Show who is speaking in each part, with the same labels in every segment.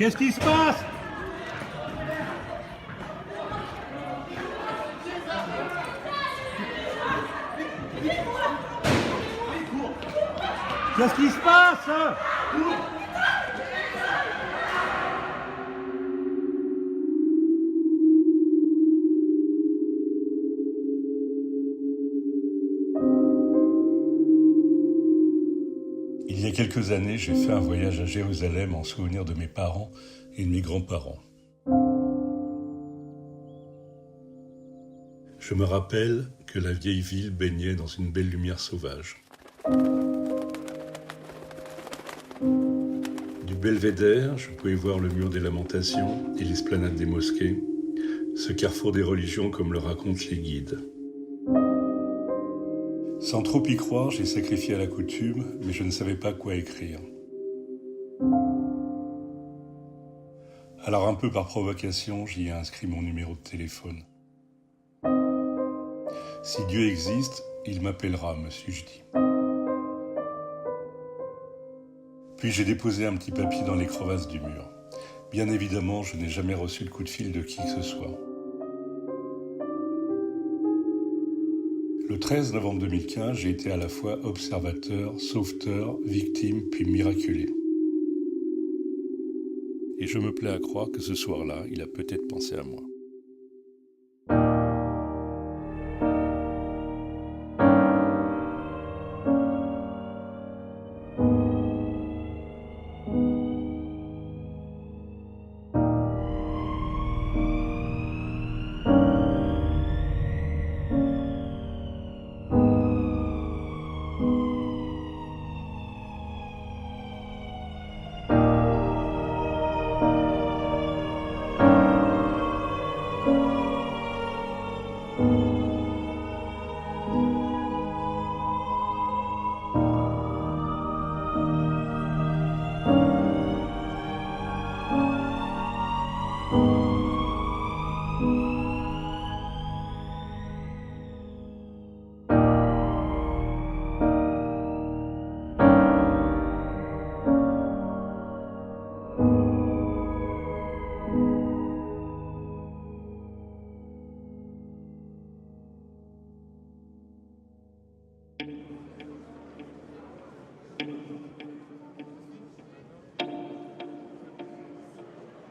Speaker 1: Qu'est-ce qui se passe? Qu'est-ce qui se passe?
Speaker 2: Il y a quelques années, j'ai fait un voyage à Jérusalem en souvenir de mes parents et de mes grands-parents. Je me rappelle que la vieille ville baignait dans une belle lumière sauvage. Du belvédère, je pouvais voir le mur des lamentations et l'esplanade des mosquées, ce carrefour des religions comme le racontent les guides. Sans trop y croire, j'ai sacrifié à la coutume, mais je ne savais pas quoi écrire. Alors un peu par provocation, j'y ai inscrit mon numéro de téléphone. Si Dieu existe, il m'appellera, me suis-je dit. Puis j'ai déposé un petit papier dans les crevasses du mur. Bien évidemment, je n'ai jamais reçu le coup de fil de qui que ce soit. Le 13 novembre 2015, j'ai été à la fois observateur, sauveteur, victime, puis miraculé. Et je me plais à croire que ce soir-là, il a peut-être pensé à moi.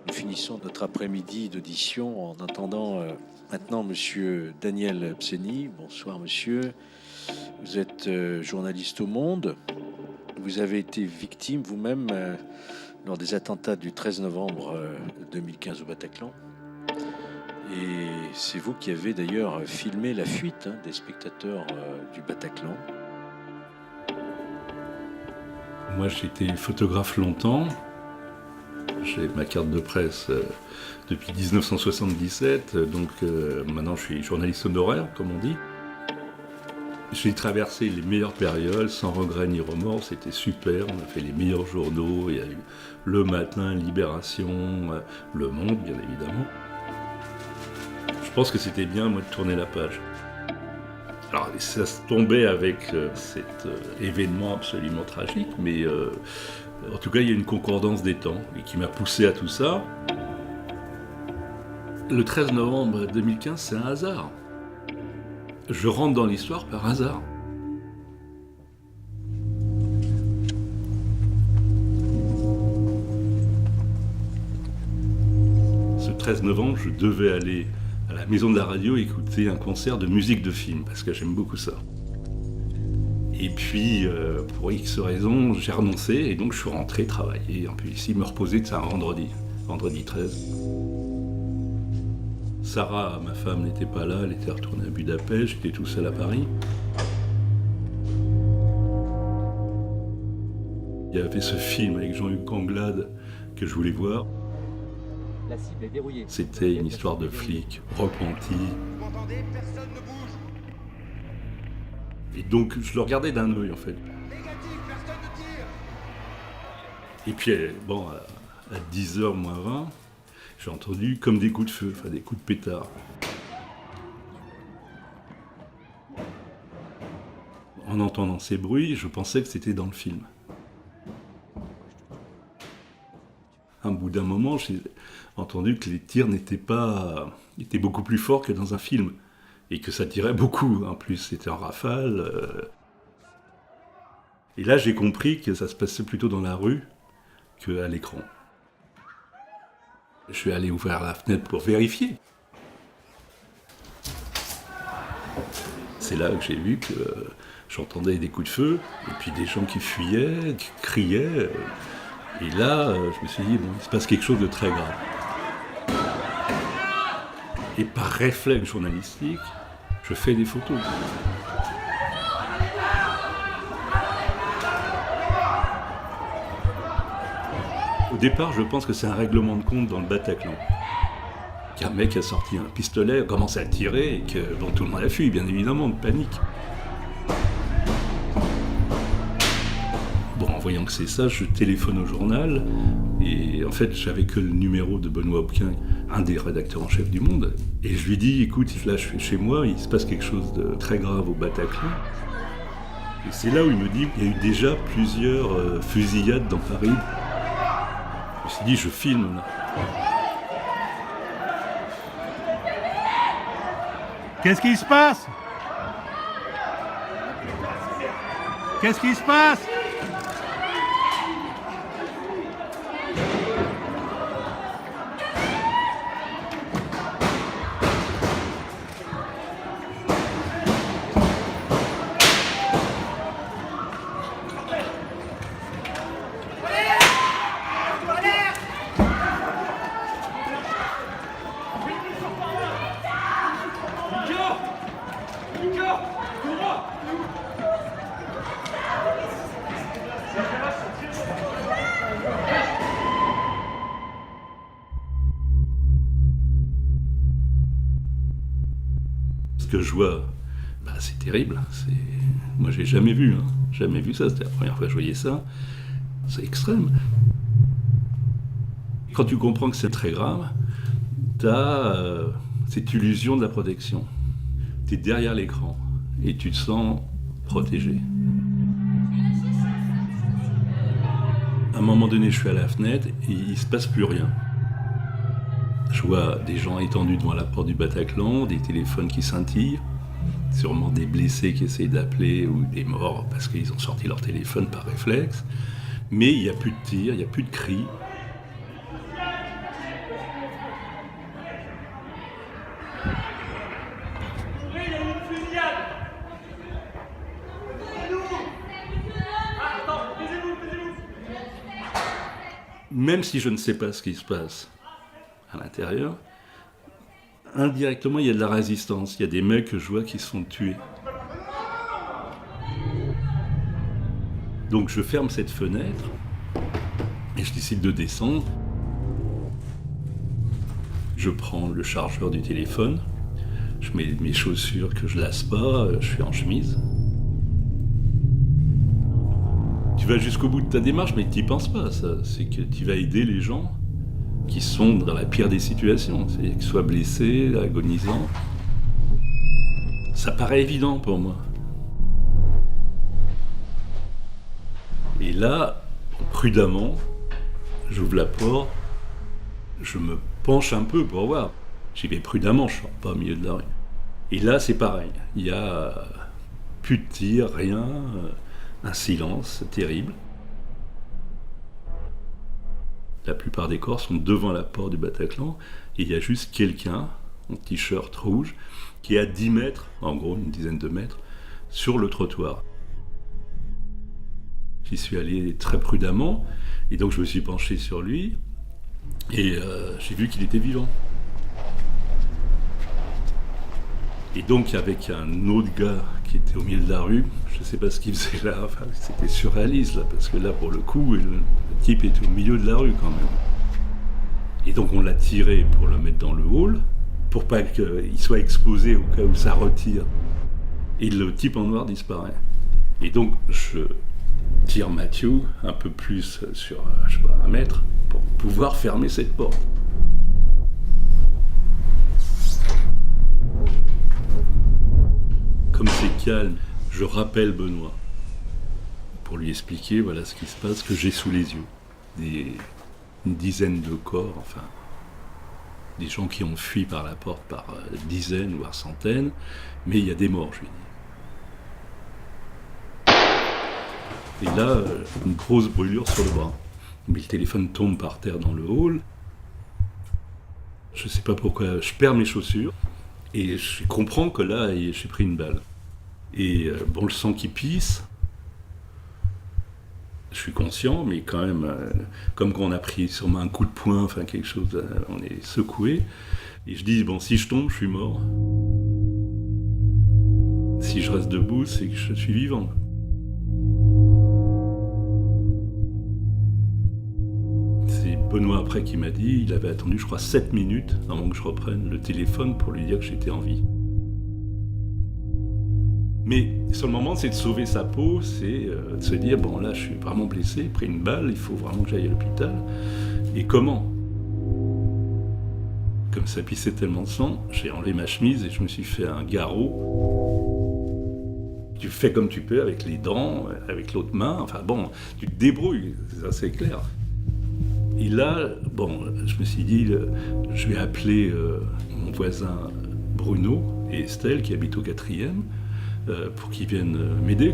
Speaker 3: Nous finissons notre après-midi d'audition en entendant maintenant Monsieur Daniel Pseny. Bonsoir Monsieur, vous êtes journaliste au Monde. Vous avez été victime vous-même lors des attentats du 13 novembre 2015 au Bataclan. Et c'est vous qui avez d'ailleurs filmé la fuite des spectateurs du Bataclan.
Speaker 2: Moi, j'ai été photographe longtemps. J'ai ma carte de presse depuis 1977, donc maintenant je suis journaliste honoraire, comme on dit. J'ai traversé les meilleures périodes, sans regret ni remords, c'était super, on a fait les meilleurs journaux, il y a eu Le Matin, Libération, Le Monde, bien évidemment. Je pense que c'était bien, moi, de tourner la page. Alors, ça se tombait avec cet événement absolument tragique, mais en tout cas, il y a une concordance des temps et qui m'a poussé à tout ça. Le 13 novembre 2015, c'est un hasard. Je rentre dans l'histoire par hasard. Ce 13 novembre, je devais aller à la maison de la radio écouter un concert de musique de film, parce que j'aime beaucoup ça. Et puis, pour X raisons, j'ai renoncé, et donc je suis rentré travailler, et puis ici me reposer, c'est un vendredi 13. Sarah, ma femme, n'était pas là, elle était retournée à Budapest, j'étais tout seul à Paris. Il y avait ce film avec Jean-Luc Anglade que je voulais voir.
Speaker 4: La cible est verrouillée.
Speaker 2: C'était une histoire de flic repenti.
Speaker 5: Vous m'entendez? Personne ne bouge.
Speaker 2: Et donc je le regardais d'un œil en fait.
Speaker 5: Négatif, personne ne tire.
Speaker 2: Et puis bon, à 10h moins 20, j'ai entendu comme des coups de feu, enfin des coups de pétard. En entendant ces bruits, je pensais que c'était dans le film. À un bout d'un moment, j'ai entendu que les tirs étaient beaucoup plus forts que dans un film. Et que ça tirait beaucoup. En plus, c'était en rafale. Et là, j'ai compris que ça se passait plutôt dans la rue qu'à l'écran. Je suis allé ouvrir la fenêtre pour vérifier. C'est là que j'ai vu que j'entendais des coups de feu, et puis des gens qui fuyaient, qui criaient. Et là, je me suis dit, bon, il se passe quelque chose de très grave. Et par réflexe journalistique, je fais des photos. Au départ, je pense que c'est un règlement de compte dans le Bataclan. Qu'un mec a sorti un pistolet, a commencé à tirer, et que bon, tout le monde a fui, bien évidemment, de panique. Bon, en voyant que c'est ça, je téléphone au journal, et en fait, j'avais que le numéro de Benoît Hopquin, un des rédacteurs en chef du Monde, et je lui dis, écoute, là, je suis chez moi, il se passe quelque chose de très grave au Bataclan. Et c'est là où il me dit qu'il y a eu déjà plusieurs fusillades dans Paris. Je me suis dit, je filme, là.
Speaker 1: Qu'est-ce qui se passe? Qu'est-ce qui se passe?
Speaker 2: Ce que je vois, c'est terrible. Moi, j'ai jamais vu ça. C'était la première fois que je voyais ça. C'est extrême. Quand tu comprends que c'est très grave, t'as cette illusion de la protection. T'es derrière l'écran et tu te sens protégé. À un moment donné, je suis à la fenêtre et il se passe plus rien. Je vois des gens étendus devant la porte du Bataclan, des téléphones qui scintillent, sûrement des blessés qui essayent d'appeler ou des morts parce qu'ils ont sorti leur téléphone par réflexe. Mais il n'y a plus de tirs, il n'y a plus de cris. Même si je ne sais pas ce qui se passe à l'intérieur, indirectement, il y a de la résistance. Il y a des mecs que je vois qui se font tuer. Donc je ferme cette fenêtre et je décide de descendre. Je prends le chargeur du téléphone, je mets mes chaussures que je lasse pas, je suis en chemise. Tu vas jusqu'au bout de ta démarche, mais tu n'y penses pas, ça. C'est que tu vas aider les gens qui sont dans la pire des situations, c'est-à-dire qu'ils soient blessés, agonisants. Ça paraît évident pour moi. Et là, prudemment, j'ouvre la porte, je me penche un peu pour voir. J'y vais prudemment, je ne sors pas au milieu de la rue. Et là, c'est pareil, il n'y a plus de tir, rien, un silence terrible. La plupart des corps sont devant la porte du Bataclan et il y a juste quelqu'un en t-shirt rouge qui est à 10 mètres, en gros une dizaine de mètres, sur le trottoir. J'y suis allé très prudemment et donc je me suis penché sur lui et j'ai vu qu'il était vivant. Et donc avec un autre gars qui était au milieu de la rue, je ne sais pas ce qu'il faisait là, enfin, c'était surréaliste là, parce que là pour le coup, le type était au milieu de la rue quand même. Et donc on l'a tiré pour le mettre dans le hall, pour pas qu'il soit exposé au cas où ça retire. Et le type en noir disparaît. Et donc je tire Mathieu un peu plus sur, je sais pas, 1 mètre, pour pouvoir fermer cette porte. Comme c'est calme, je rappelle Benoît pour lui expliquer voilà ce qui se passe, que j'ai sous les yeux. une dizaine de corps, enfin, des gens qui ont fui par la porte par dizaines, voire centaines, mais il y a des morts, je lui dis. Et là, une grosse brûlure sur le bras. Mais le téléphone tombe par terre dans le hall. Je ne sais pas pourquoi, je perds mes chaussures, et je comprends que là, j'ai pris une balle. Et bon, le sang qui pisse, je suis conscient, mais quand même, comme quand on a pris sûrement un coup de poing, enfin quelque chose, on est secoué. Et je dis, bon, si je tombe, je suis mort. Si je reste debout, c'est que je suis vivant. C'est Benoît après qui m'a dit, il avait attendu, je crois, 7 minutes avant que je reprenne le téléphone pour lui dire que j'étais en vie. Mais sur le moment, c'est de sauver sa peau, c'est de se dire, bon là je suis vraiment blessé, pris une balle, il faut vraiment que j'aille à l'hôpital. Et comment ? Comme ça pissait tellement de sang, j'ai enlevé ma chemise et je me suis fait un garrot. Tu fais comme tu peux avec les dents, avec l'autre main, enfin bon, tu te débrouilles, ça c'est clair. Et là, bon, je me suis dit, je vais appeler mon voisin Bruno et Estelle qui habitent au 4e, pour qu'ils viennent m'aider.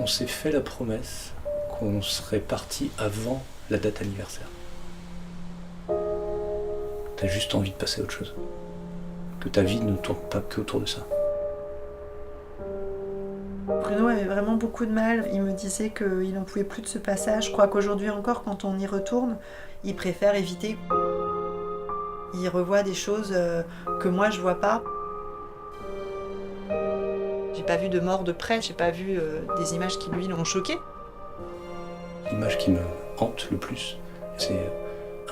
Speaker 6: On s'est fait la promesse qu'on serait parti avant la date anniversaire. T'as juste envie de passer à autre chose. Que ta vie ne tourne pas que autour de ça.
Speaker 7: Bruno avait vraiment beaucoup de mal. Il me disait qu'il n'en pouvait plus de ce passage. Je crois qu'aujourd'hui encore, quand on y retourne, il préfère éviter. Il revoit des choses que moi je vois pas. J'ai pas vu de mort de près, j'ai pas vu des images qui lui l'ont choqué.
Speaker 6: L'image qui me hante le plus, c'est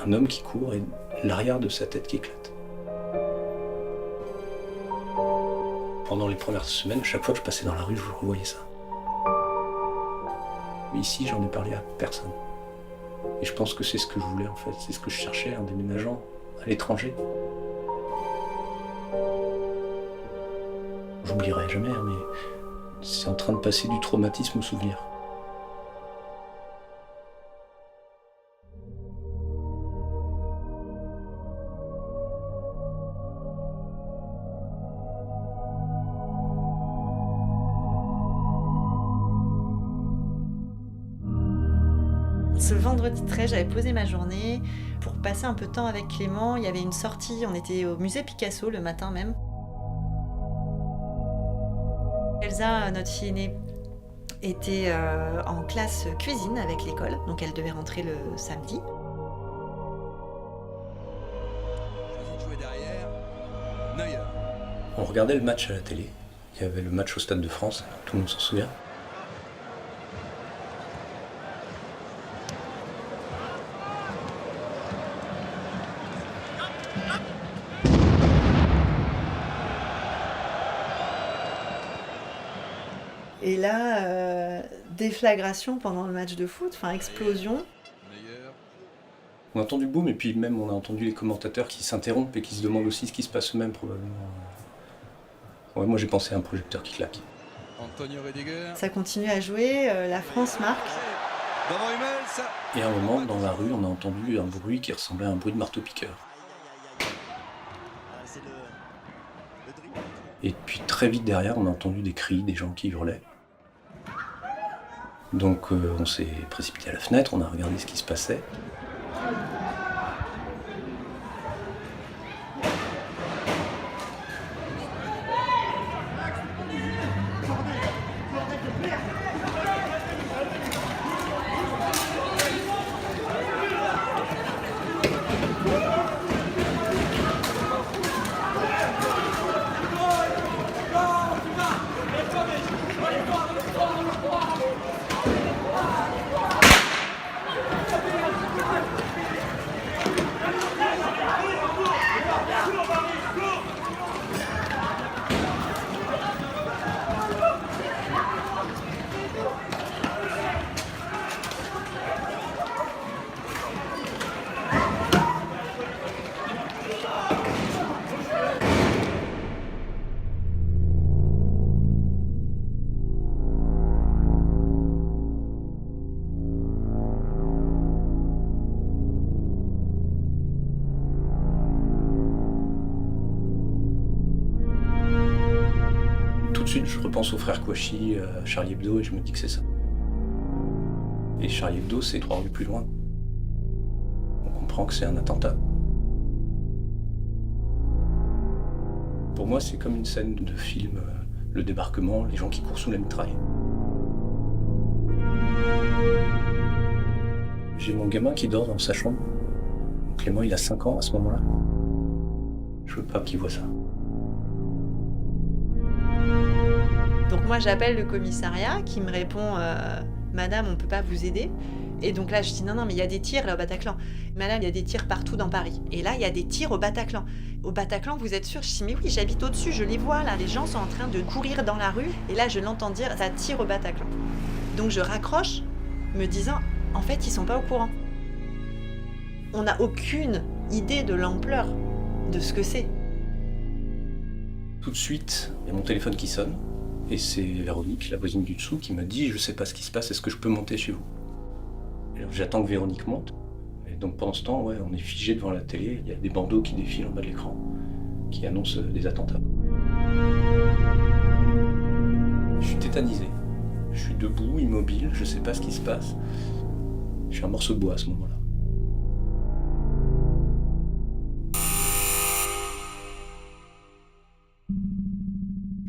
Speaker 6: un homme qui court et l'arrière de sa tête qui éclate. Pendant les premières semaines, à chaque fois que je passais dans la rue, je revoyais ça. Mais ici, j'en ai parlé à personne. Et je pense que c'est ce que je voulais en fait, c'est ce que je cherchais en déménageant à l'étranger. J'oublierai jamais, mais c'est en train de passer du traumatisme au souvenir.
Speaker 7: Ce vendredi 13, j'avais posé ma journée pour passer un peu de temps avec Clément. Il y avait une sortie, on était au musée Picasso le matin même. Elsa, notre fille aînée, était en classe cuisine avec l'école, donc elle devait rentrer le samedi.
Speaker 5: Choisi de jouer derrière. Neuer.
Speaker 6: On regardait le match à la télé. Il y avait le match au Stade de France, tout le monde s'en souvient.
Speaker 7: Et là, déflagration pendant le match de foot, enfin explosion.
Speaker 5: Neuer.
Speaker 6: On a entendu le boom et puis même on a entendu les commentateurs qui s'interrompent et qui se demandent aussi ce qui se passe eux-mêmes probablement. Ouais, moi j'ai pensé à un projecteur qui claque.
Speaker 5: Antonio Rüdiger.
Speaker 7: Ça continue à jouer, la France marque.
Speaker 5: Devant Hummels.
Speaker 6: Et à un moment, dans la rue, on a entendu un bruit qui ressemblait à un bruit de marteau-piqueur. Et puis très vite derrière, on a entendu des cris, des gens qui hurlaient. Donc on s'est précipité à la fenêtre, on a regardé ce qui se passait. suite, je repense aux frères Kouachi, Charlie Hebdo, et je me dis que c'est ça. Et Charlie Hebdo, c'est 3 rues plus loin. On comprend que c'est un attentat. Pour moi, c'est comme une scène de film, le débarquement, les gens qui courent sous la mitraille. J'ai mon gamin qui dort dans sa chambre. Clément, il a 5 ans à ce moment-là. Je veux pas qu'il voit ça.
Speaker 7: Donc moi j'appelle le commissariat qui me répond Madame, on peut pas vous aider. Et donc là je dis non mais il y a des tirs là au Bataclan. Madame, il y a des tirs partout dans Paris. Et là il y a des tirs au Bataclan. Au Bataclan, vous êtes sûre? Je dis mais oui, j'habite au-dessus, je les vois là, les gens sont en train de courir dans la rue et là je l'entends dire ça tire au Bataclan. Donc je raccroche me disant en fait ils sont pas au courant. On n'a aucune idée de l'ampleur de ce que c'est.
Speaker 6: Tout de suite, il y a mon téléphone qui sonne. Et c'est Véronique, la voisine du dessous, qui m'a dit « Je sais pas ce qui se passe, est-ce que je peux monter chez vous ?» Alors j'attends que Véronique monte. Et donc pendant ce temps, on est figé devant la télé, il y a des bandeaux qui défilent en bas de l'écran, qui annoncent des attentats. Je suis tétanisé. Je suis debout, immobile, je sais pas ce qui se passe. Je suis un morceau de bois à ce moment-là.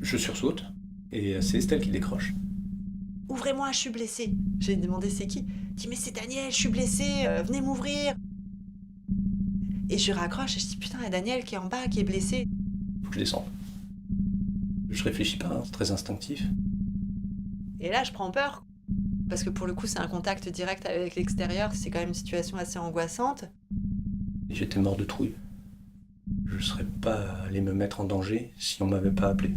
Speaker 6: Je sursaute. Et c'est Estelle qui décroche.
Speaker 7: Ouvrez-moi, je suis blessée. J'ai demandé c'est qui. Il dit mais c'est Daniel, je suis blessée, venez m'ouvrir. Et je raccroche et je dis putain, il y a Daniel qui est en bas, qui est blessé.
Speaker 6: Faut que je descende. Je réfléchis pas, c'est très instinctif.
Speaker 7: Et là je prends peur. Parce que pour le coup c'est un contact direct avec l'extérieur, c'est quand même une situation assez angoissante.
Speaker 6: Et j'étais mort de trouille. Je serais pas allé me mettre en danger si on m'avait pas appelé.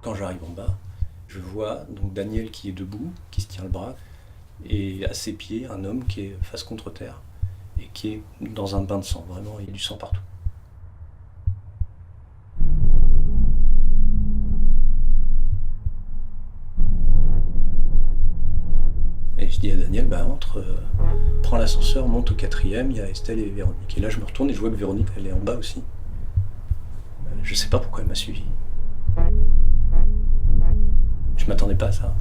Speaker 6: Quand j'arrive en bas, je vois donc Daniel qui est debout, qui se tient le bras, et à ses pieds, un homme qui est face contre terre, et qui est dans un bain de sang, vraiment, il y a du sang partout. Et je dis à Daniel, entre, prends l'ascenseur, monte au 4e, il y a Estelle et Véronique. Et là je me retourne et je vois que Véronique, elle est en bas aussi. Je sais pas pourquoi elle m'a suivi. Je m'attendais pas à ça.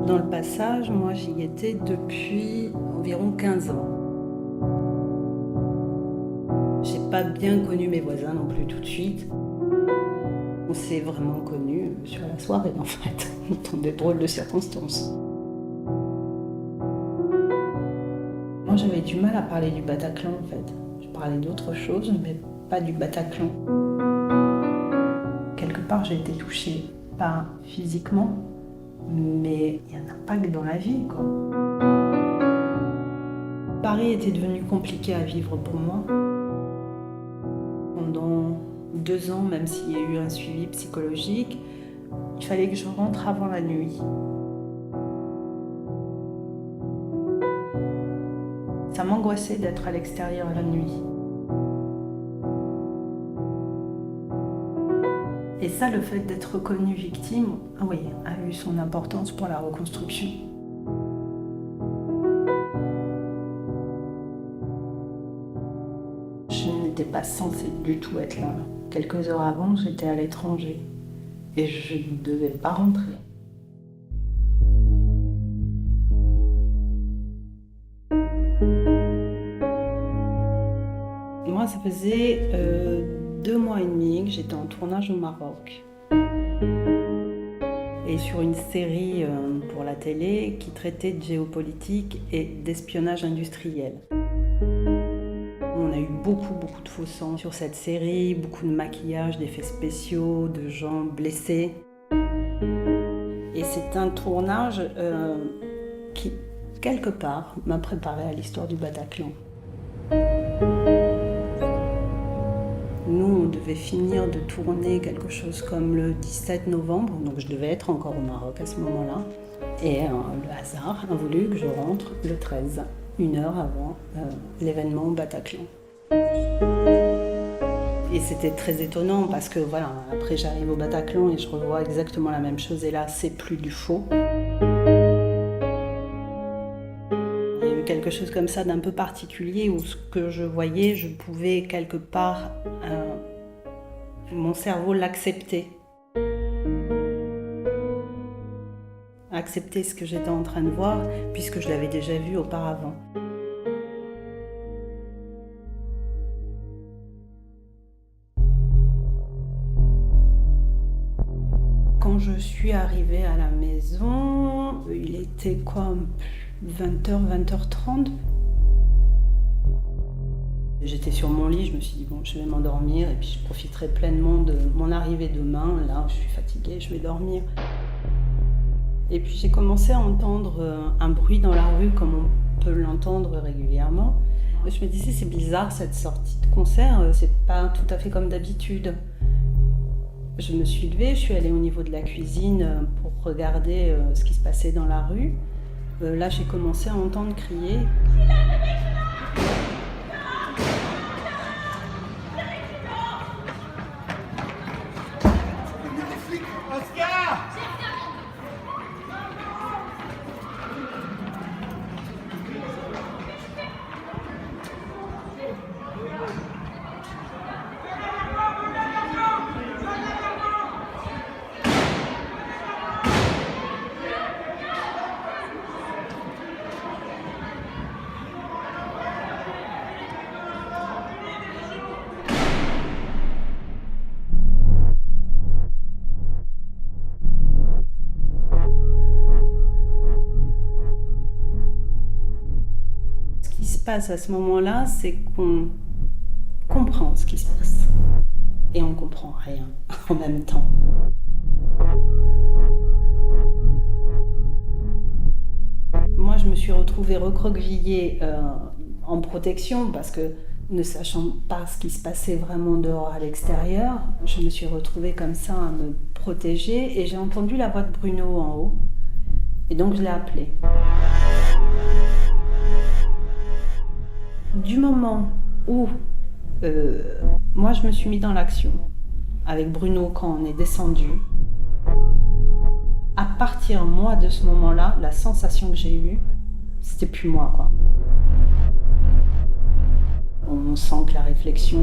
Speaker 8: Dans le passage, moi j'y étais depuis environ 15 ans. J'ai pas bien connu mes voisins non plus tout de suite. On s'est vraiment connus sur la soirée en fait, dans des drôles de circonstances. Moi j'avais du mal à parler du Bataclan en fait. Je parlais d'autre chose, mais pas du Bataclan. Quelque part j'ai été touchée, pas physiquement, mais il y a un impact dans la vie, quoi. Paris était devenu compliqué à vivre pour moi. Pendant 2 ans, même s'il y a eu un suivi psychologique, il fallait que je rentre avant la nuit. Ça m'angoissait d'être à l'extérieur la nuit. Et ça, le fait d'être reconnue victime, a eu son importance pour la reconstruction. Je n'étais pas censée du tout être là. Quelques heures avant, j'étais à l'étranger et je ne devais pas rentrer. Moi, ça faisait 2 mois et demi que j'étais en tournage au Maroc. Et sur une série pour la télé qui traitait de géopolitique et d'espionnage industriel. On a eu beaucoup de faux sang sur cette série, beaucoup de maquillage, d'effets spéciaux, de gens blessés. Et c'est un tournage qui, quelque part, m'a préparé à l'histoire du Bataclan. Nous, on devait finir de tourner quelque chose comme le 17 novembre, donc je devais être encore au Maroc à ce moment-là. Et le hasard a voulu que je rentre le 13, 1 heure avant l'événement au Bataclan. Et c'était très étonnant parce que voilà, après j'arrive au Bataclan et je revois exactement la même chose et là c'est plus du faux. Il y a eu quelque chose comme ça d'un peu particulier où ce que je voyais, je pouvais quelque part, mon cerveau l'accepter. Accepter ce que j'étais en train de voir puisque je l'avais déjà vu auparavant. Quand je suis arrivée à la maison, il était quoi, 20h, 20h30. J'étais sur mon lit, je me suis dit bon, je vais m'endormir et puis je profiterai pleinement de mon arrivée demain. Là, je suis fatiguée, je vais dormir. Et puis j'ai commencé à entendre un bruit dans la rue comme on peut l'entendre régulièrement. Je me disais c'est bizarre cette sortie de concert, c'est pas tout à fait comme d'habitude. Je me suis levée, je suis allée au niveau de la cuisine pour regarder ce qui se passait dans la rue. Là, j'ai commencé à entendre crier. Passe à ce moment-là, c'est qu'on comprend ce qui se passe et on comprend rien en même temps. Moi, je me suis retrouvée recroquevillée en protection parce que, ne sachant pas ce qui se passait vraiment dehors à l'extérieur, je me suis retrouvée comme ça à me protéger et j'ai entendu la voix de Bruno en haut et donc je l'ai appelé. Du moment où moi je me suis mis dans l'action avec Bruno quand on est descendu, à partir moi de ce moment-là, la sensation que j'ai eue, c'était plus moi quoi. On sent que la réflexion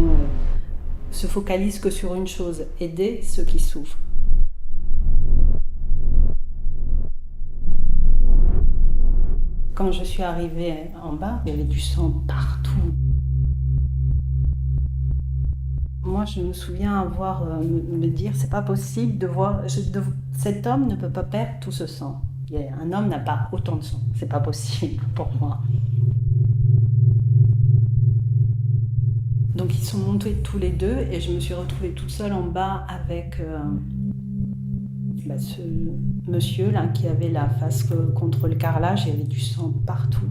Speaker 8: se focalise que sur une chose, aider ceux qui souffrent. Quand je suis arrivée en bas, il y avait du sang partout. Moi, je me souviens avoir me dire, c'est pas possible de voir, cet homme ne peut pas perdre tout ce sang. Un homme n'a pas autant de sang, c'est pas possible pour moi. Donc ils sont montés tous les deux et je me suis retrouvée toute seule en bas avec ce monsieur là qui avait la face contre le carrelage, il y avait du sang partout.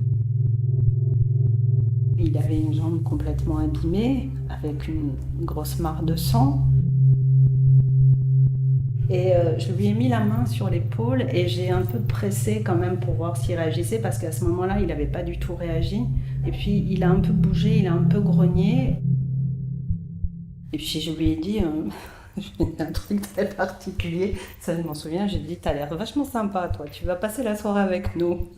Speaker 8: Il avait une jambe complètement abîmée avec une grosse mare de sang. Et je lui ai mis la main sur l'épaule et j'ai un peu pressé quand même pour voir s'il réagissait parce qu'à ce moment-là, il n'avait pas du tout réagi. Et puis il a un peu bougé, il a un peu grogné. Et puis je lui ai dit un truc très particulier, ça je m'en souviens, j'ai dit t'as l'air vachement sympa toi, tu vas passer la soirée avec nous.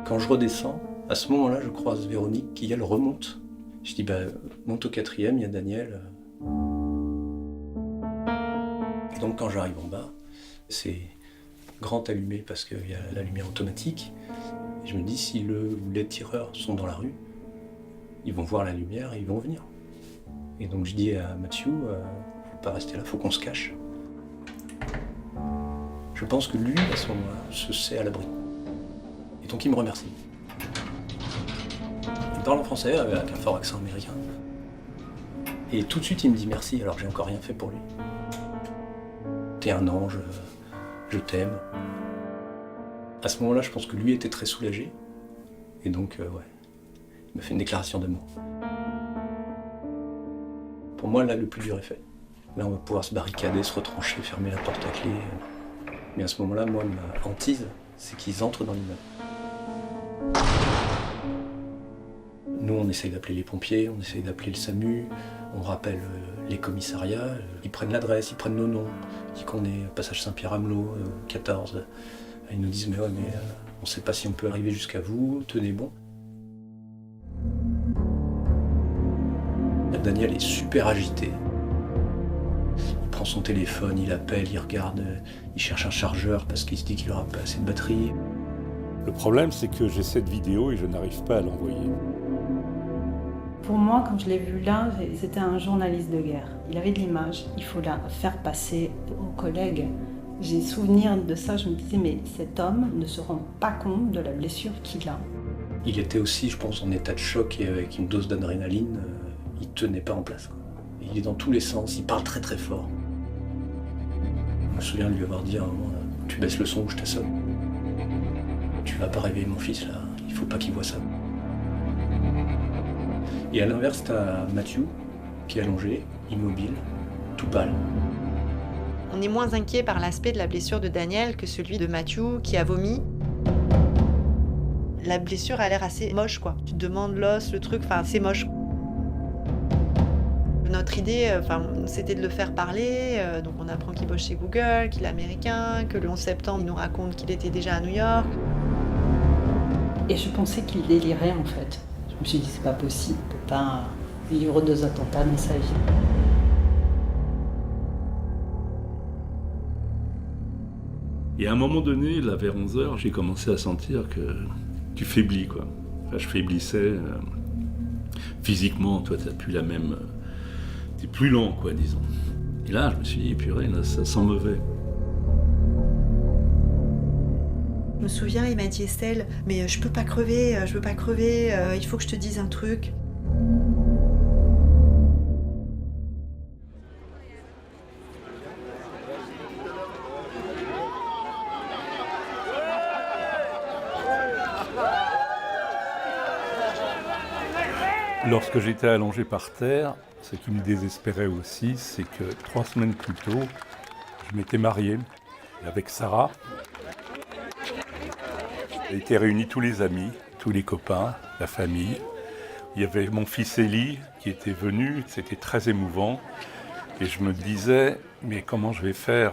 Speaker 6: Quand je redescends, à ce moment-là, je croise Véronique qui, elle, remonte. Je dis, monte au 4e, il y a Daniel. Et donc, quand j'arrive en bas, c'est grand allumé parce qu'il y a la lumière automatique. Et je me dis, si les tireurs sont dans la rue, ils vont voir la lumière et ils vont venir. Et donc, je dis à Mathieu, faut pas rester là, faut qu'on se cache. Je pense que lui, à ce moment-là, se sait à l'abri. Et donc il me remercie. Il parle en français avec un fort accent américain. Et tout de suite il me dit merci alors que j'ai encore rien fait pour lui. T'es un ange, je t'aime. À ce moment-là, je pense que lui était très soulagé. Et donc, il m'a fait une déclaration d'amour. Pour moi, là, le plus dur est fait. Là, on va pouvoir se barricader, se retrancher, fermer la porte à clé. Mais à ce moment-là, moi, ma hantise, c'est qu'ils entrent dans l'immeuble. Nous, on on essaye d'appeler les pompiers, on essaye d'appeler le SAMU, on rappelle les commissariats, ils prennent l'adresse, ils prennent nos noms, ils disent qu'on est passage Saint-Pierre-Amelot, 14. Ils nous disent mais on ne sait pas si on peut arriver jusqu'à vous, tenez bon. Daniel est super agité. Il prend son téléphone, il appelle, il regarde, il cherche un chargeur parce qu'il se dit qu'il n'aura pas assez de batterie.
Speaker 2: Le problème, c'est que j'ai cette vidéo et je n'arrive pas à l'envoyer.
Speaker 8: Pour moi, quand je l'ai vu là, c'était un journaliste de guerre. Il avait de l'image, il faut la faire passer aux collègues. J'ai souvenir de ça, je me disais, mais cet homme ne se rend pas compte de la blessure qu'il a.
Speaker 6: Il était aussi, je pense, en état de choc et avec une dose d'adrénaline, il ne tenait pas en place, quoi. Il est dans tous les sens, il parle très très fort. Je me souviens de lui avoir dit à un moment, tu baisses le son ou je t'assomme. Tu vas pas réveiller mon fils là, il faut pas qu'il voit ça. Et à l'inverse, t'as Mathieu qui est allongé, immobile, tout pâle.
Speaker 7: On est moins inquiet par l'aspect de la blessure de Daniel que celui de Mathieu qui a vomi. La blessure a l'air assez moche, quoi. Tu te demandes l'os, le truc, enfin, c'est moche. Notre idée, c'était de le faire parler. Donc on apprend qu'il bosse chez Google, qu'il est américain, que le 11 septembre, il nous raconte qu'il était déjà à New York.
Speaker 8: Et je pensais qu'il délirait en fait. Je me suis dit, c'est pas possible, il peut pas vivre 2 attentats dans sa vie.
Speaker 2: Et à un moment donné, là, vers 11h, j'ai commencé à sentir que tu faiblis, quoi. Enfin, je faiblissais physiquement, toi, t'as plus la même... t'es plus lent, quoi, disons. Et là, je me suis dit, purée, là, ça sent mauvais.
Speaker 7: Je me souviens, il m'a dit, Estelle, mais je peux pas crever, il faut que je te dise un truc.
Speaker 2: Lorsque j'étais allongé par terre, ce qui me désespérait aussi, c'est que 3 semaines plus tôt, je m'étais marié avec Sarah. Il était réunis tous les amis, tous les copains, la famille. Il y avait mon fils Élie qui était venu, c'était très émouvant. Et je me disais, mais comment je vais faire?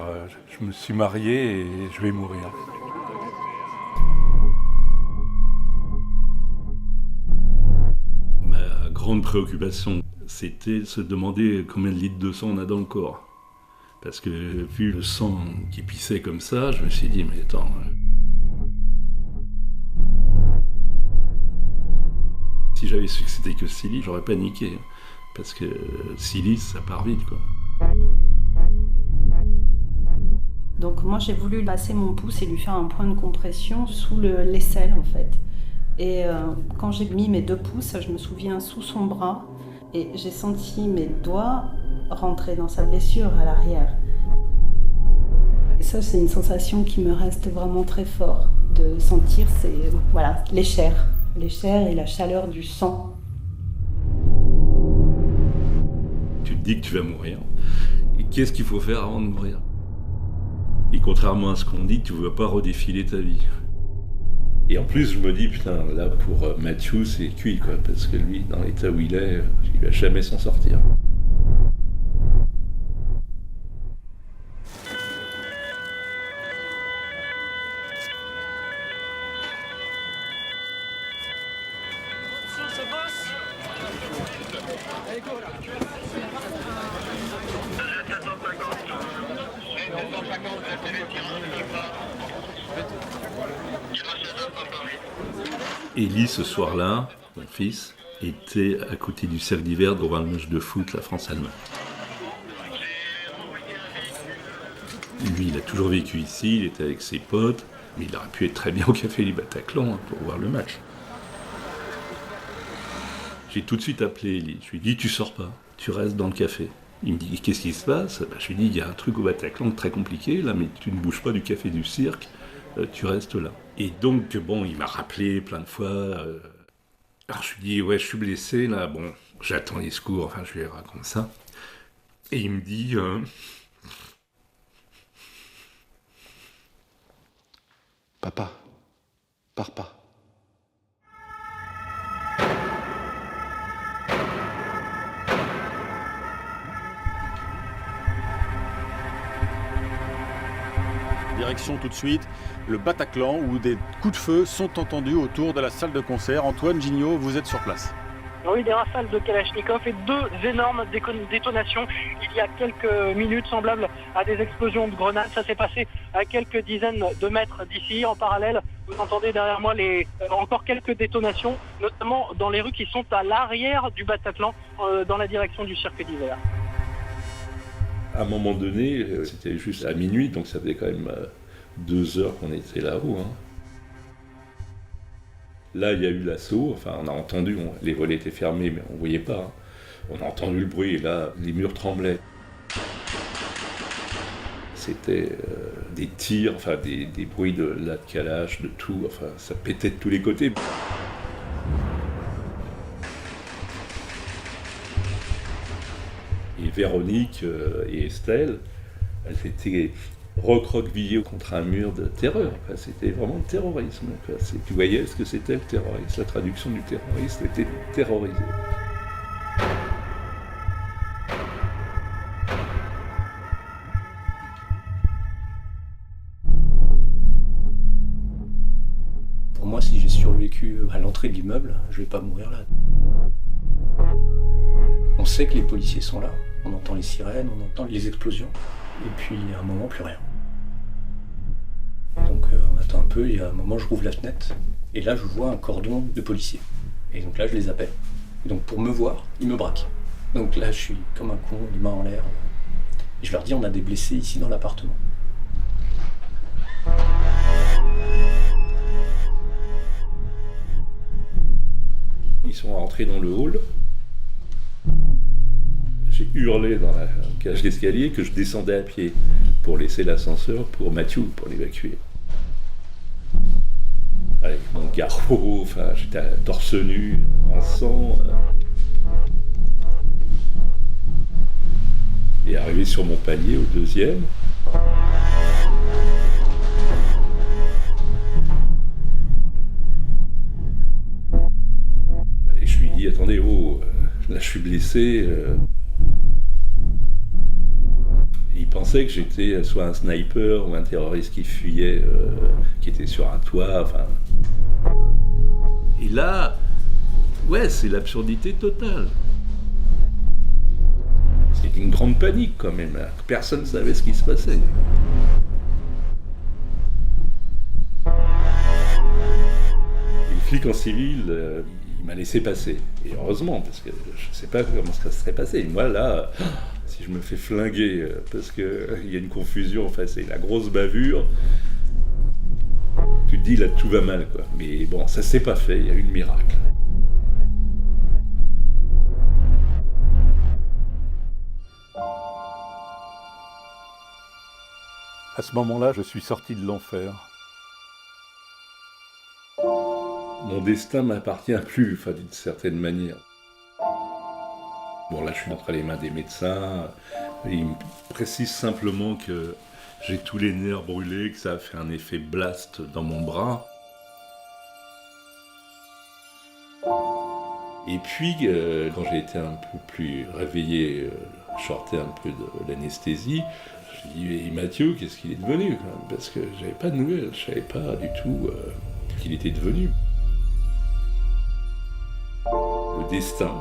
Speaker 2: Je me suis marié et je vais mourir. Ma grande préoccupation, c'était se demander combien de litres de sang on a dans le corps. Parce que vu le sang qui pissait comme ça, je me suis dit, mais attends... Si j'avais su que c'était que 6 litres, j'aurais paniqué. Parce que 6 litres, ça part vite, quoi.
Speaker 8: Donc moi, j'ai voulu passer mon pouce et lui faire un point de compression sous l'aisselle, en fait. Et quand j'ai mis mes 2 pouces, je me souviens, sous son bras, et j'ai senti mes doigts rentrer dans sa blessure à l'arrière. Et ça, c'est une sensation qui me reste vraiment très fort, de sentir les chairs et la chaleur du sang.
Speaker 2: Tu te dis que tu vas mourir. Et qu'est-ce qu'il faut faire avant de mourir? Et contrairement à ce qu'on dit, tu ne vas pas redéfiler ta vie. Et en plus, je me dis, putain, là, pour Mathieu, c'est cuit, quoi, parce que lui, dans l'état où il est, il va jamais s'en sortir. Élie, ce soir-là, mon fils, était à côté du cercle d'hiver devant le match de foot, la France-Allemagne. Lui, il a toujours vécu ici, il était avec ses potes, mais il aurait pu être très bien au Café du Bataclan pour voir le match. J'ai tout de suite appelé Élie. Je lui ai dit, tu sors pas, tu restes dans le café. Il me dit, qu'est-ce qui se passe? Je lui ai dit, il y a un truc au Bataclan très compliqué, là, mais tu ne bouges pas du café du cirque, tu restes là. Et donc, bon, il m'a rappelé plein de fois. Alors je lui dis, ouais, je suis blessé, là, bon, j'attends les secours, enfin, je lui raconte ça. Et il me dit,
Speaker 9: Papa, pars pas. direction tout de suite le Bataclan où des coups de feu sont entendus autour de la salle de concert. Antoine Gignot, vous êtes sur place.
Speaker 10: Oui, des rafales de Kalachnikov et 2 énormes détonations il y a quelques minutes, semblables à des explosions de grenades. Ça s'est passé à quelques dizaines de mètres d'ici. En parallèle, vous entendez derrière moi encore quelques détonations, notamment dans les rues qui sont à l'arrière du Bataclan, dans la direction du cirque d'hiver.
Speaker 2: À un moment donné, c'était juste à minuit, donc ça faisait quand même 2 heures qu'on était là-haut. Là, il y a eu l'assaut, enfin on a entendu, les volets étaient fermés, mais on ne voyait pas. On a entendu le bruit, et là, les murs tremblaient. C'était des tirs, enfin des bruits de calage, de tout, enfin ça pétait de tous les côtés. Et Véronique et Estelle, elles étaient recroquevillées contre un mur de terreur. Enfin, c'était vraiment le terrorisme. Tu voyais ce que c'était le terrorisme. La traduction du terrorisme était terrorisé.
Speaker 6: Pour moi, si j'ai survécu à l'entrée de l'immeuble, je vais pas mourir là. On sait que les policiers sont là, on entend les sirènes, on entend les explosions, et puis à un moment, plus rien. Donc on attend un peu, et à un moment, je rouvre la fenêtre, et là, je vois un cordon de policiers. Et donc là, je les appelle. Et donc pour me voir, ils me braquent. Donc là, je suis comme un con, les mains en l'air. Et je leur dis, on a des blessés ici dans l'appartement.
Speaker 2: Ils sont rentrés dans le hall. J'ai hurlé dans la cage d'escalier que je descendais à pied pour laisser l'ascenseur pour Mathieu, pour l'évacuer. Avec mon garrot, enfin, j'étais torse nu, en sang. Et arrivé sur mon palier au 2e. Et je lui dis, attendez, là je suis blessé. Il pensait que j'étais soit un sniper ou un terroriste qui fuyait, qui était sur un toit, enfin... Et là, ouais, c'est l'absurdité totale. C'était une grande panique quand même, personne ne savait ce qui se passait. Et le flic en civil, il m'a laissé passer. Et heureusement, parce que je ne sais pas comment ça se serait passé. Et moi là... Si je me fais flinguer parce qu'il y a une confusion, enfin c'est la grosse bavure, tu te dis là tout va mal quoi. Mais bon, ça s'est pas fait, il y a eu le miracle.
Speaker 11: À ce moment-là, je suis sorti de l'enfer.
Speaker 2: Mon destin m'appartient plus, enfin d'une certaine manière. Bon là je suis entre les mains des médecins, ils me précisent simplement que j'ai tous les nerfs brûlés, que ça a fait un effet blast dans mon bras. Et puis quand j'ai été un peu plus réveillé, je sortais un peu de l'anesthésie, je dis Mathieu, qu'est-ce qu'il est devenu quand même? Parce que j'avais pas de nouvelles, je savais pas du tout ce qu'il était devenu. Le destin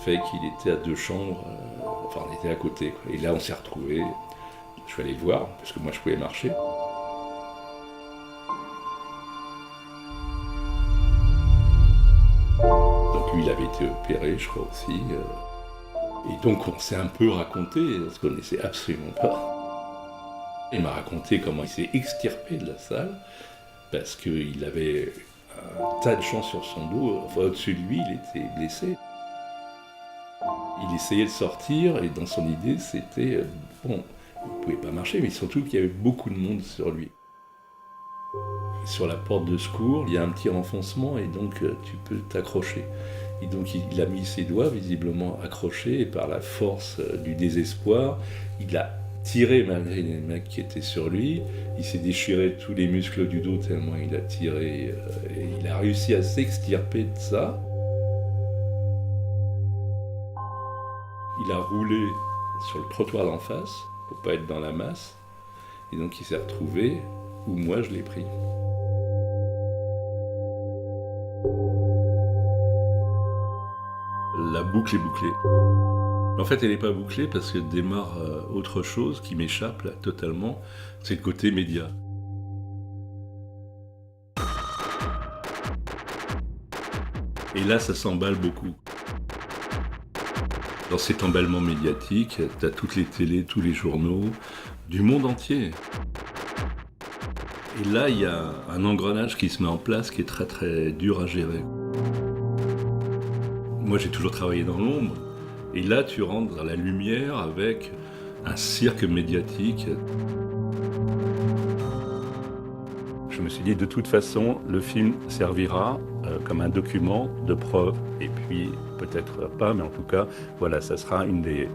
Speaker 2: fait qu'il était à 2 chambres, enfin on était à côté, quoi. Et là on s'est retrouvés, je suis allé le voir, parce que moi je pouvais marcher. Donc lui il avait été opéré, je crois aussi. Et donc on s'est un peu raconté, ce qu'on ne connaissait absolument pas. Il m'a raconté comment il s'est extirpé de la salle, parce qu'il avait un tas de gens sur son dos, enfin au-dessus de lui il était blessé. Il essayait de sortir et dans son idée c'était, bon, il ne pouvait pas marcher, mais surtout qu'il y avait beaucoup de monde sur lui. Sur la porte de secours, il y a un petit renfoncement et donc tu peux t'accrocher. Et donc il a mis ses doigts visiblement accrochés et par la force du désespoir, il a tiré malgré les mecs qui étaient sur lui. Il s'est déchiré tous les muscles du dos tellement il a tiré et il a réussi à s'extirper de ça. Il a roulé sur le trottoir d'en face, pour pas être dans la masse, Et donc il s'est retrouvé où moi je l'ai pris. La boucle est bouclée. En fait, elle n'est pas bouclée parce que démarre autre chose qui m'échappe là totalement, c'est le côté média. Et là, ça s'emballe beaucoup. Dans cet emballement médiatique, tu as toutes les télés, tous les journaux, du monde entier. Et là, il y a un engrenage qui se met en place qui est très très dur à gérer. Moi, j'ai toujours travaillé dans l'ombre. Et là, tu rentres dans la lumière avec un cirque médiatique. Je me suis dit, de toute façon, le film servira comme un document de preuve. Et puis, peut-être pas, mais en tout cas, voilà, ça sera une des...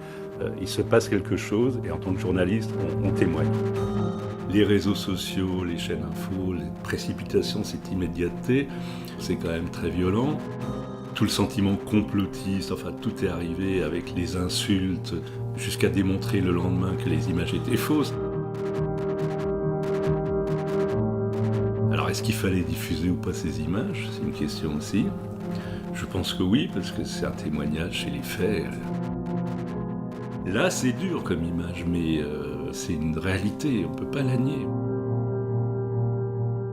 Speaker 2: il se passe quelque chose, et en tant que journaliste, on témoigne. Les réseaux sociaux, les chaînes info, les précipitations, cette immédiateté, c'est quand même très violent. Tout le sentiment complotiste, enfin tout est arrivé avec les insultes, jusqu'à démontrer le lendemain que les images étaient fausses. Alors est-ce qu'il fallait diffuser ou pas ces images? C'est une question aussi. Je pense que oui, parce que c'est un témoignage chez les faits. Là c'est dur comme image, mais c'est une réalité, on ne peut pas la nier.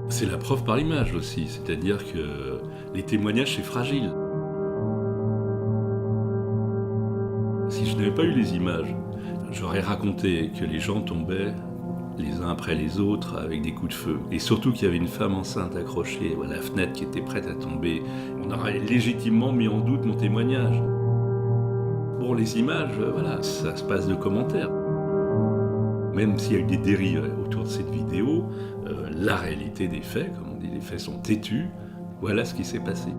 Speaker 2: C'est la preuve par l'image aussi, c'est-à-dire que les témoignages c'est fragile. Si je n'avais pas eu les images, j'aurais raconté que les gens tombaient les uns après les autres avec des coups de feu. Et surtout qu'il y avait une femme enceinte accrochée à la fenêtre qui était prête à tomber. On aurait légitimement mis en doute mon témoignage. Bon, les images, voilà, ça se passe de commentaires. Même s'il y a eu des dérives autour de cette vidéo, la réalité des faits, comme on dit, les faits sont têtus, voilà ce qui s'est passé.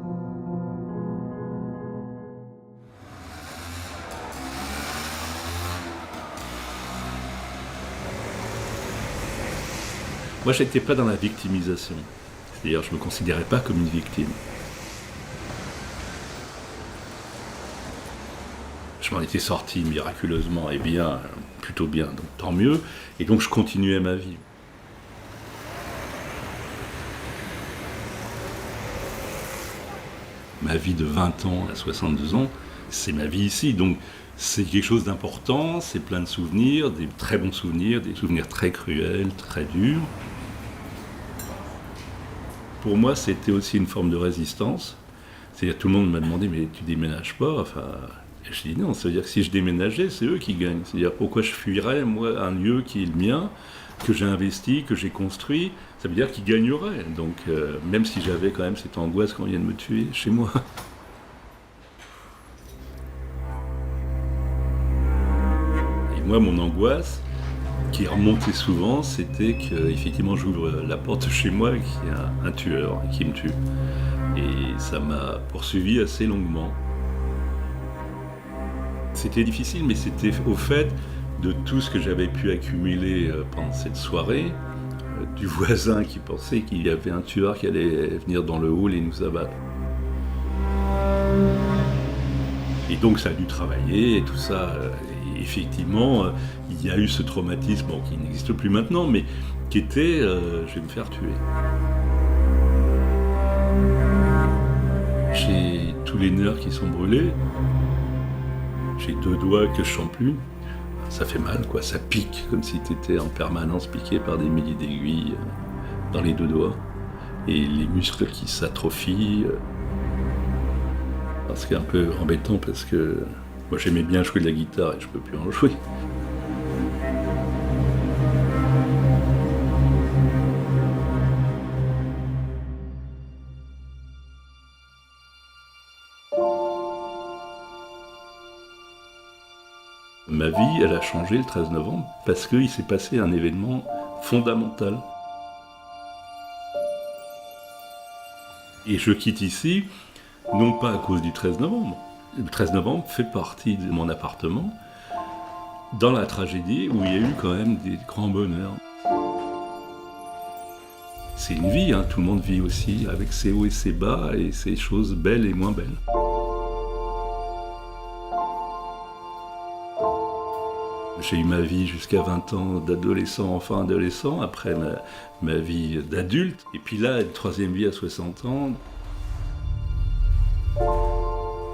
Speaker 2: Moi, je n'étais pas dans la victimisation. C'est-à-dire, je ne me considérais pas comme une victime. Je m'en étais sorti miraculeusement et bien, plutôt bien, donc tant mieux. Et donc, je continuais ma vie. Ma vie de 20 ans à 62 ans, c'est ma vie ici. Donc, c'est quelque chose d'important, c'est plein de souvenirs, des très bons souvenirs, des souvenirs très cruels, très durs. Pour moi, c'était aussi une forme de résistance. C'est-à-dire, tout le monde m'a demandé, mais tu déménages pas? Enfin, je dis non, ça veut dire que si je déménageais, c'est eux qui gagnent. C'est-à-dire, pourquoi je fuirais, moi, un lieu qui est le mien, que j'ai investi, que j'ai construit, ça veut dire qu'ils gagneraient. Donc, même si j'avais quand même cette angoisse qu'on vient de me tuer chez moi. Et moi, mon angoisse, qui remontait souvent, c'était qu'effectivement j'ouvre la porte de chez moi et qu'il y a un tueur qui me tue. Et ça m'a poursuivi assez longuement. C'était difficile, mais c'était au fait de tout ce que j'avais pu accumuler pendant cette soirée, du voisin qui pensait qu'il y avait un tueur qui allait venir dans le hall et nous abattre. Et donc ça a dû travailler et tout ça. Et effectivement, il y a eu ce traumatisme qui n'existe plus maintenant, mais qui était je vais me faire tuer. J'ai tous les nerfs qui sont brûlés. J'ai 2 doigts que je sens plus. Ça fait mal, quoi. Ça pique, comme si tu étais en permanence piqué par des milliers d'aiguilles dans les 2 doigts. Et les muscles qui s'atrophient. Ce qui est un peu embêtant parce que moi j'aimais bien jouer de la guitare et je peux plus en jouer. Ma vie, elle a changé le 13 novembre parce qu'il s'est passé un événement fondamental. Et je quitte ici, non pas à cause du 13 novembre. Le 13 novembre fait partie de mon appartement, dans la tragédie où il y a eu quand même des grands bonheurs. C'est une vie, tout le monde vit aussi avec ses hauts et ses bas et ses choses belles et moins belles. J'ai eu ma vie jusqu'à 20 ans d'adolescent, enfant adolescent, après ma vie d'adulte. Et puis là, une troisième vie à 60 ans.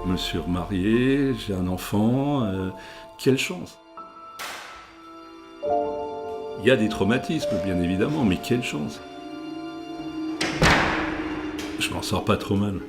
Speaker 2: Je me suis remarié, j'ai un enfant. Quelle chance! Il y a des traumatismes, bien évidemment, mais quelle chance! Je m'en sors pas trop mal.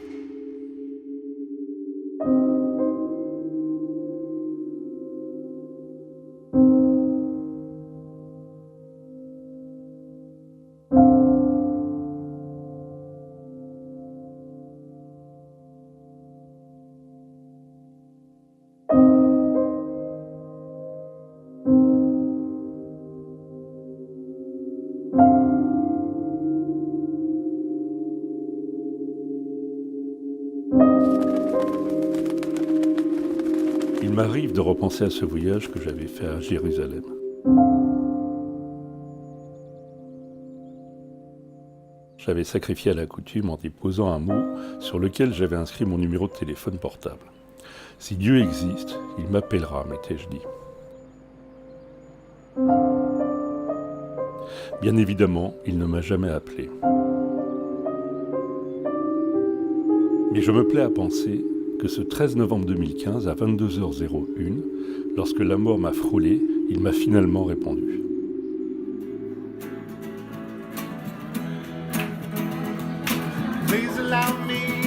Speaker 11: Il m'arrive de repenser à ce voyage que j'avais fait à Jérusalem. J'avais sacrifié à la coutume en déposant un mot sur lequel j'avais inscrit mon numéro de téléphone portable. Si Dieu existe, il m'appellera, m'étais-je dit. Bien évidemment, il ne m'a jamais appelé. Mais je me plais à penser que ce 13 novembre 2015, à 22h01, lorsque la mort m'a frôlé, il m'a finalement répondu.
Speaker 12: Please allow me